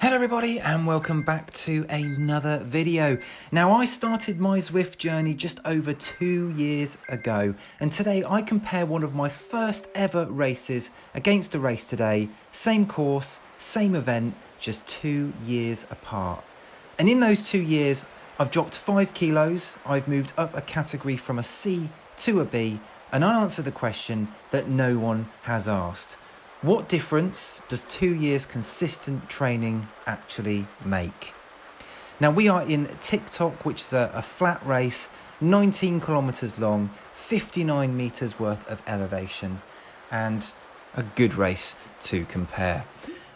Hello everybody and welcome back to another video. Now I started my Zwift journey just over 2 years ago, and today I compare one of my first ever races against a race today, same course, same event, just 2 years apart. And in those 2 years I've dropped 5 kilos, I've moved up a category from a C to a B, and I answered the question that no one has asked. What difference does 2 years consistent training actually make? Now we are in Tock, which is a flat race, 19 kilometers long, 59 meters worth of elevation, and a good race to compare.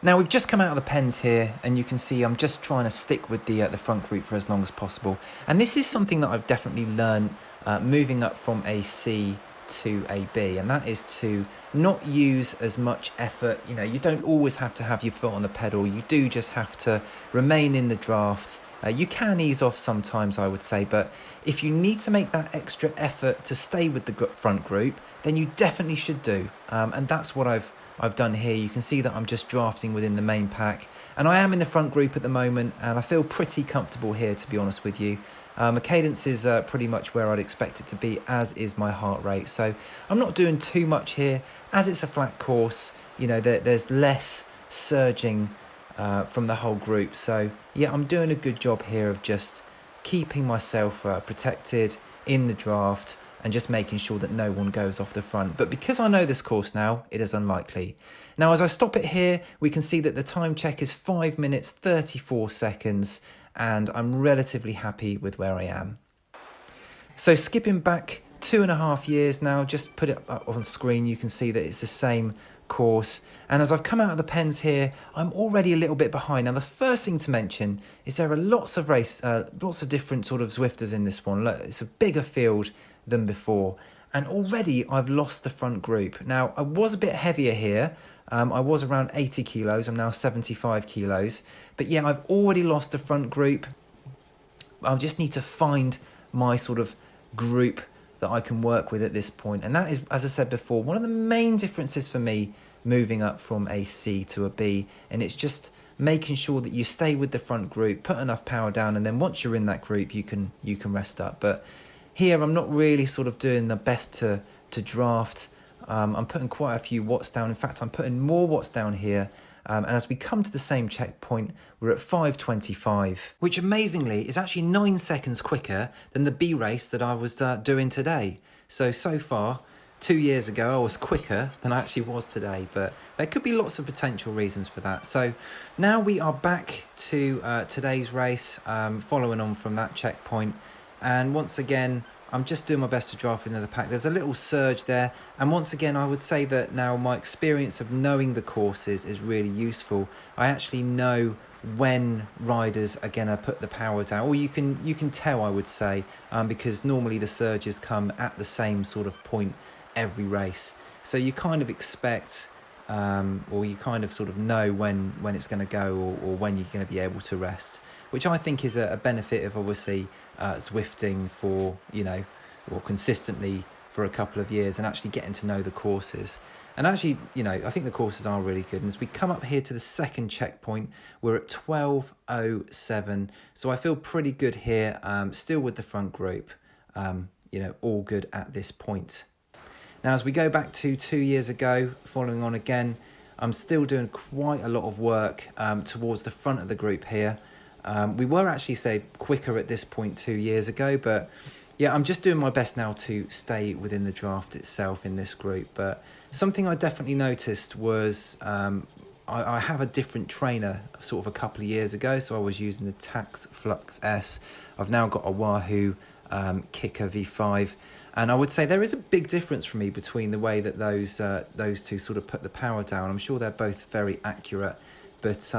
Now we've just come out of the pens here, and you can see I'm just trying to stick with the front group for as long as possible. And this is something that I've definitely learned moving up from a C to a B, and that is to not use as much effort. You know, you don't always have to have your foot on the pedal, you do just have to remain in the draft. You can ease off sometimes, I would say, but if you need to make that extra effort to stay with the front group, then you definitely should do, and that's what I've done here. You can see that I'm just drafting within the main pack, and I am in the front group at the moment, and I feel pretty comfortable here, to be honest with you. My cadence is pretty much where I'd expect it to be, as is my heart rate. So I'm not doing too much here. As it's a flat course, you know, there's less surging from the whole group. So yeah, I'm doing a good job here of just keeping myself protected in the draft and just making sure that no one goes off the front. But because I know this course now, it is unlikely. Now, as I stop it here, we can see that the time check is 5 minutes, 34 seconds. And I'm relatively happy with where I am. So skipping back 2.5 years now, just put it up on screen, you can see that it's the same course. And as I've come out of the pens here, I'm already a little bit behind. Now the first thing to mention is there are lots of different sort of Zwifters in this one. Look, it's a bigger field than before, and already I've lost the front group. Now I was a bit heavier here. I was around 80 kilos, I'm now 75 kilos. But yeah, I've already lost the front group. I just need to find my sort of group that I can work with at this point. And that is, as I said before, one of the main differences for me moving up from a C to a B. And it's just making sure that you stay with the front group, put enough power down, and then once you're in that group, you can rest up. But here, I'm not really sort of doing the best to draft. I'm putting quite a few watts down. In fact, I'm putting more watts down here. And as we come to the same checkpoint, we're at 5:25, which amazingly is actually 9 seconds quicker than the B race that I was doing today. So far, 2 years ago, I was quicker than I actually was today, but there could be lots of potential reasons for that. So now we are back to today's race, following on from that checkpoint. And once again, I'm just doing my best to draft into the pack. There's a little surge there. And once again, I would say that now my experience of knowing the courses is really useful. I actually know when riders are going to put the power down. Or you can tell, I would say, because normally the surges come at the same sort of point every race. So you kind of expect, or you kind of sort of know when it's going to go, or when you're going to be able to rest, which I think is a benefit of obviously Zwifting for, you know, or consistently for a couple of years and actually getting to know the courses. And actually, you know, I think the courses are really good. And as we come up here to the second checkpoint, we're at 12:07. So I feel pretty good here, still with the front group, you know, all good at this point. Now, as we go back to 2 years ago, following on again, I'm still doing quite a lot of work towards the front of the group here. We were actually, say, quicker at this point 2 years ago, but yeah, I'm just doing my best now to stay within the draft itself in this group. But something I definitely noticed was I have a different trainer sort of a couple of years ago. So I was using the Tock Flux S. I've now got a Wahoo Kickr V5. And I would say there is a big difference for me between the way that those two sort of put the power down. I'm sure they're both very accurate, but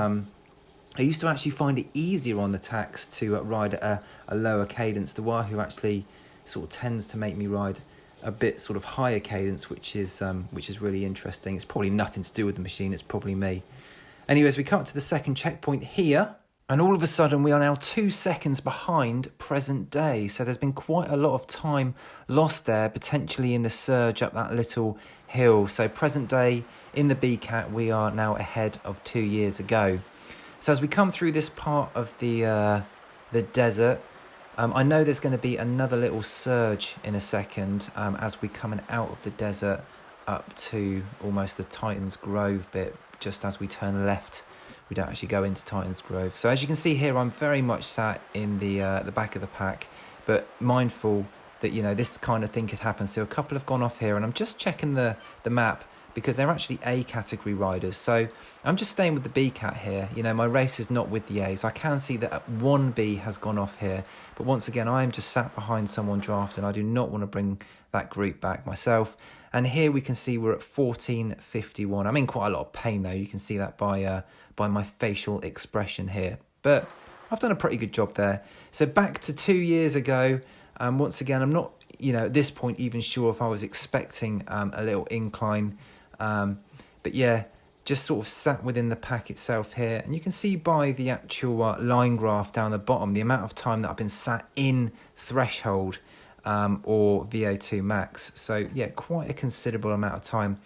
I used to actually find it easier on the Tacks to ride at a lower cadence. The Wahoo actually sort of tends to make me ride a bit sort of higher cadence, which is really interesting. It's probably nothing to do with the machine, it's probably me. Anyways, we come up to the second checkpoint here, and all of a sudden we are now 2 seconds behind present day. So there's been quite a lot of time lost there, potentially in the surge up that little hill. So present day in the BCAT, we are now ahead of 2 years ago. So as we come through this part of the desert, I know there's going to be another little surge in a second as we're coming out of the desert up to almost the Titans Grove bit. Just as we turn left, we don't actually go into Titans Grove. So as you can see here, I'm very much sat in the back of the pack, but mindful that, you know, this kind of thing could happen. So a couple have gone off here, and I'm just checking the map because they're actually A category riders. So I'm just staying with the B cat here. You know, my race is not with the A's. I can see that one B has gone off here, but once again, I am just sat behind someone drafting. I do not want to bring that group back myself. And here we can see we're at 14:51. I'm in quite a lot of pain though. You can see that by my facial expression here. But I've done a pretty good job there. So back to 2 years ago. Once again, I'm not, you know, at this point even sure if I was expecting a little incline. But yeah, just sort of sat within the pack itself here. And you can see by the actual line graph down the bottom, the amount of time that I've been sat in threshold or VO2 max. So yeah, quite a considerable amount of time.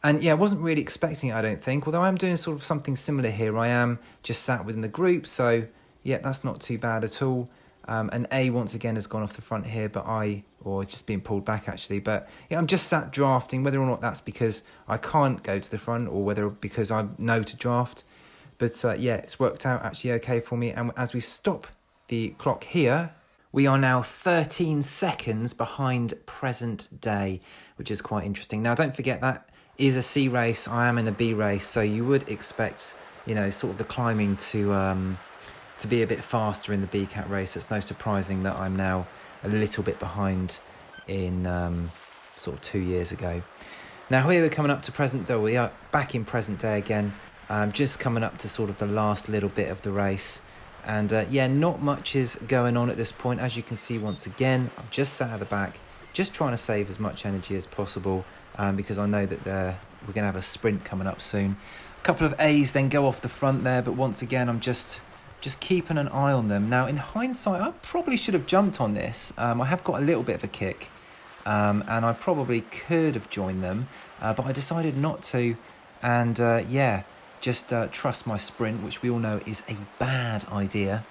And yeah, I wasn't really expecting it, I don't think. Although I'm doing sort of something similar here. I am just sat within the group. So yeah, that's not too bad at all. And A once again has gone off the front here, but it's just being pulled back actually. But yeah, I'm just sat drafting, whether or not that's because I can't go to the front or whether because I know to draft. But yeah, it's worked out actually okay for me. And as we stop the clock here, we are now 13 seconds behind present day, which is quite interesting. Now, don't forget that is a C race. I am in a B race, so you would expect, you know, sort of the climbing to be a bit faster in the B cat race. It's no surprising that I'm now a little bit behind in sort of 2 years ago. Now here we're coming up to present day. We are back in present day again, just coming up to sort of the last little bit of the race. And yeah, not much is going on at this point. As you can see, once again, I'm just sat at the back, just trying to save as much energy as possible because I know that we're going to have a sprint coming up soon. A couple of A's then go off the front there, but once again, I'm just keeping an eye on them. Now, in hindsight, I probably should have jumped on this. I have got a little bit of a kick, and I probably could have joined them, but I decided not to. And yeah, just trust my sprint, which we all know is a bad idea.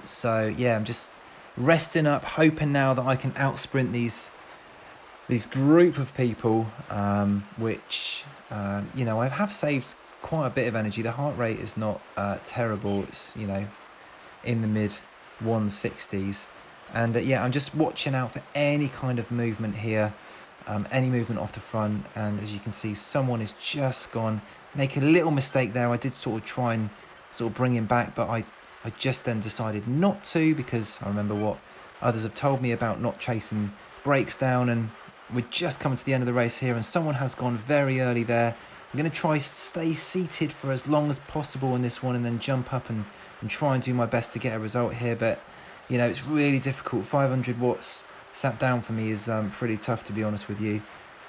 So yeah, I'm just resting up, hoping now that I can outsprint these group of people, which you know, I have saved quite a bit of energy. The heart rate is not terrible. It's, you know, in the mid 160s. And yeah, I'm just watching out for any kind of movement here, any movement off the front. And as you can see, someone has just gone, make a little mistake there. I did sort of try and sort of bring him back, but I just then decided not to, because I remember what others have told me about not chasing brakes down. And we're just coming to the end of the race here, and someone has gone very early there. I'm going to try stay seated for as long as possible in this one and then jump up and try and do my best to get a result here. But, you know, it's really difficult. 500 watts sat down for me is pretty tough, to be honest with you.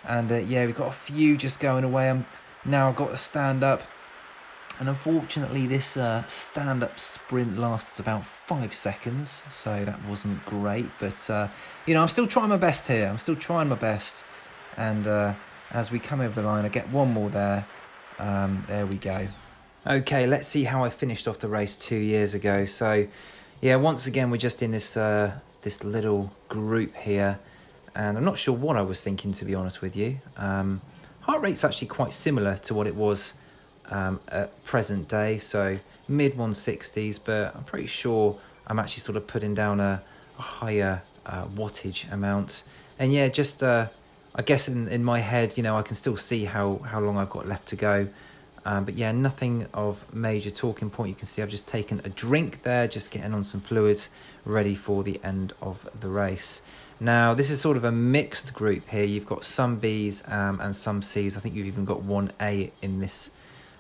And, yeah, we've got a few just going away. Now I've got to stand up. And unfortunately, this stand-up sprint lasts about 5 seconds. So that wasn't great. But, you know, I'm still trying my best here. I'm still trying my best. And as we come over the line, I get one more there. There we go. Okay, let's see how I finished off the race 2 years ago. So, yeah, once again, we're just in this this little group here. And I'm not sure what I was thinking, to be honest with you. Heart rate's actually quite similar to what it was at present day. So, mid 160s, but I'm pretty sure I'm actually sort of putting down a higher wattage amount. And yeah, just I guess in my head, you know, I can still see how long I've got left to go. But yeah, nothing of major talking point. You can see I've just taken a drink there, just getting on some fluids, ready for the end of the race. Now, this is sort of a mixed group here. You've got some Bs and some Cs. I think you've even got one A in this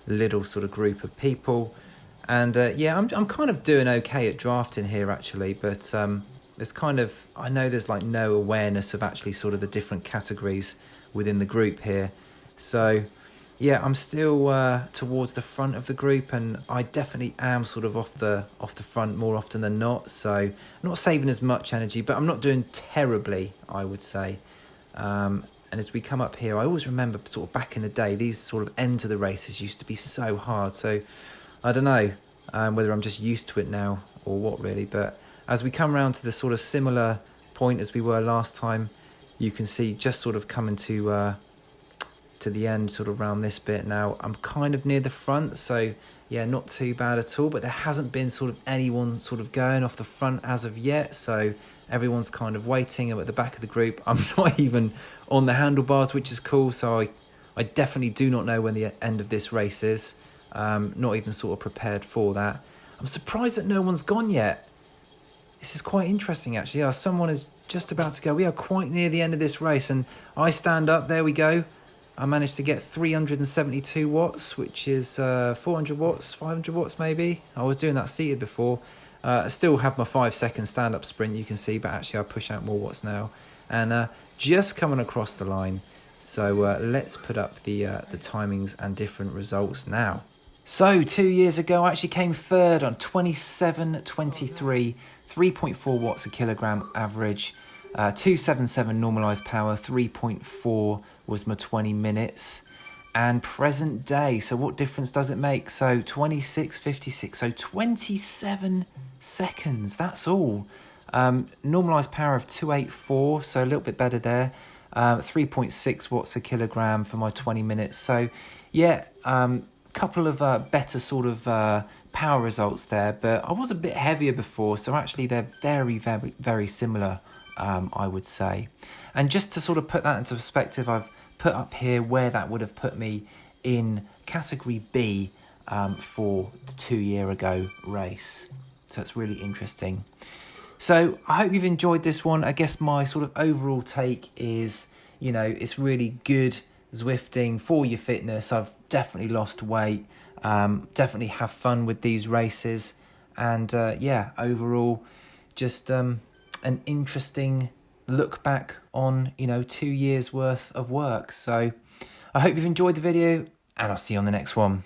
little sort of group of people. And yeah, I'm kind of doing okay at drafting here, actually. But it's kind of, I know there's like no awareness of actually sort of the different categories within the group here. So yeah, I'm still towards the front of the group, and I definitely am sort of off the front more often than not. So I'm not saving as much energy, but I'm not doing terribly, I would say. And as we come up here, I always remember sort of back in the day, these sort of end to the races used to be so hard. So I don't know whether I'm just used to it now or what really, but as we come around to the sort of similar point as we were last time, you can see just sort of coming to the end, sort of around this bit now. I'm kind of near the front, so yeah, not too bad at all, but there hasn't been sort of anyone sort of going off the front as of yet, so everyone's kind of waiting. I'm at the back of the group. I'm not even on the handlebars, which is cool, so I definitely do not know when the end of this race is. Not even sort of prepared for that. I'm surprised that no one's gone yet. This is quite interesting, actually. Yeah, someone is just about to go. We are quite near the end of this race, and I stand up. There we go. I managed to get 372 watts, which is 400 watts, 500 watts maybe. I was doing that seated before. I still have my 5-second stand-up sprint, you can see, but actually I push out more watts now. And just coming across the line. So let's put up the timings and different results now. So 2 years ago, I actually came third on 27.23, 3.4 watts a kilogram average, 277 normalized power, 3.4 was my 20 minutes. And present day, so what difference does it make? So 26.56, so 27 seconds, that's all. Normalized power of 284, so a little bit better there. 3.6 watts a kilogram for my 20 minutes. So yeah, couple of better sort of power results there, but I was a bit heavier before, so actually they're very, very, very similar, I would say. And just to sort of put that into perspective, I've put up here where that would have put me in category B for the 2 year ago race. So it's really interesting. So I hope you've enjoyed this one. I guess my sort of overall take is, you know, it's really good Zwifting for your fitness. I've definitely lost weight, definitely have fun with these races, and yeah, overall just an interesting look back on, you know, 2 years worth of work. So I hope you've enjoyed the video, and I'll see you on the next one.